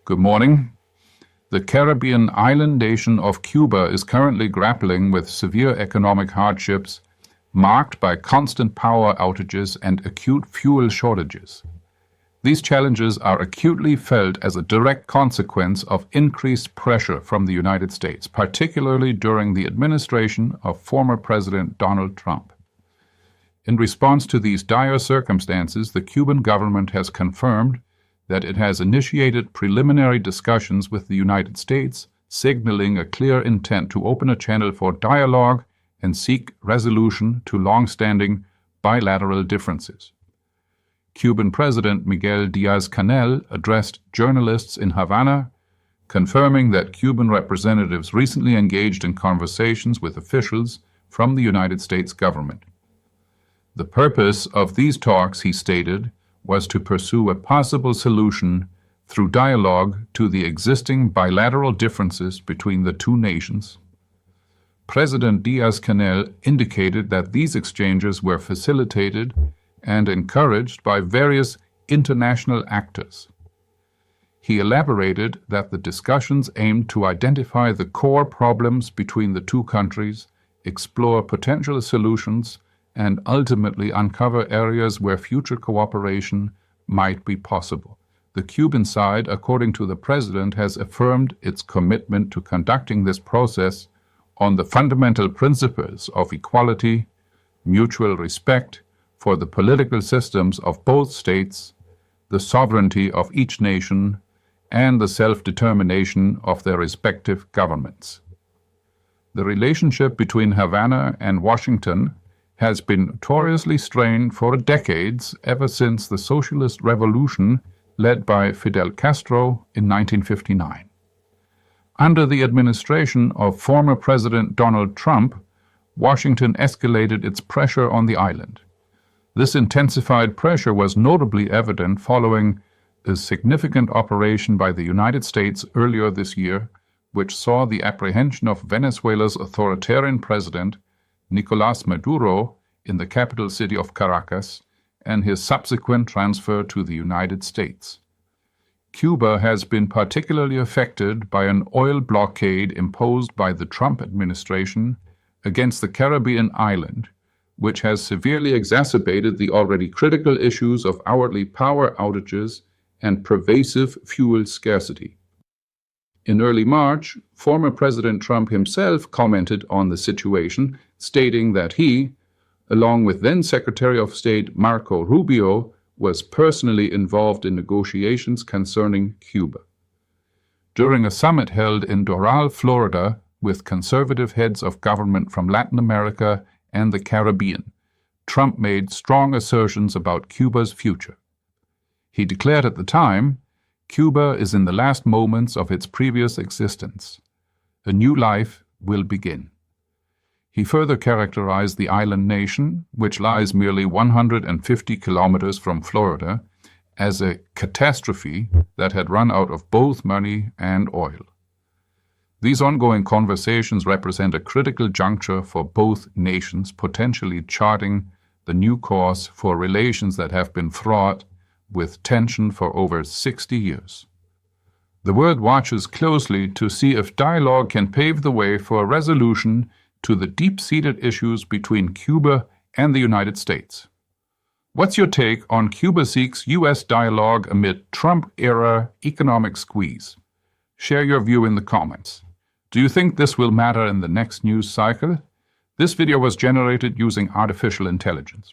Good morning. The Caribbean island nation of Cuba is currently grappling with severe economic hardships marked by constant power outages and acute fuel shortages. These challenges are acutely felt as a direct consequence of increased pressure from the United States, particularly during the administration of former President Donald Trump. In response to these dire circumstances, the Cuban government has confirmed that it has initiated preliminary discussions with the United States, signaling a clear intent to open a channel for dialogue and seek resolution to long-standing bilateral differences. Cuban President Miguel Díaz-Canel addressed journalists in Havana, confirming that Cuban representatives recently engaged in conversations with officials from the United States government. The purpose of these talks, he stated, was to pursue a possible solution through dialogue to the existing bilateral differences between the two nations. President Díaz-Canel indicated that these exchanges were facilitated and encouraged by various international actors. He elaborated that the discussions aimed to identify the core problems between the two countries, explore potential solutions, and ultimately uncover areas where future cooperation might be possible. The Cuban side, according to the president, has affirmed its commitment to conducting this process on the fundamental principles of equality, mutual respect for the political systems of both states, the sovereignty of each nation, and the self-determination of their respective governments. The relationship between Havana and Washington has been notoriously strained for decades, ever since the socialist revolution led by Fidel Castro in 1959. Under the administration of former President Donald Trump, Washington escalated its pressure on the island. This intensified pressure was notably evident following a significant operation by the United States earlier this year, which saw the apprehension of Venezuela's authoritarian president Nicolás Maduro in the capital city of Caracas and his subsequent transfer to the United States. Cuba has been particularly affected by an oil blockade imposed by the Trump administration against the Caribbean island, which has severely exacerbated the already critical issues of hourly power outages and pervasive fuel scarcity. In early March, former President Trump himself commented on the situation, stating that he, along with then-Secretary of State Marco Rubio, was personally involved in negotiations concerning Cuba. During a summit held in Doral, Florida, with conservative heads of government from Latin America and the Caribbean, Trump made strong assertions about Cuba's future. He declared at the time, "Cuba is in the last moments of its previous existence. A new life will begin." He further characterized the island nation, which lies merely 150 kilometers from Florida, as a catastrophe that had run out of both money and oil. These ongoing conversations represent a critical juncture for both nations, potentially charting the new course for relations that have been fraught with tension for over 60 years. The world watches closely to see if dialogue can pave the way for a resolution to the deep-seated issues between Cuba and the United States. What's your take on Cuba seeks U.S. dialogue amid Trump-era economic squeeze? Share your view in the comments. Do you think this will matter in the next news cycle? This video was generated using artificial intelligence.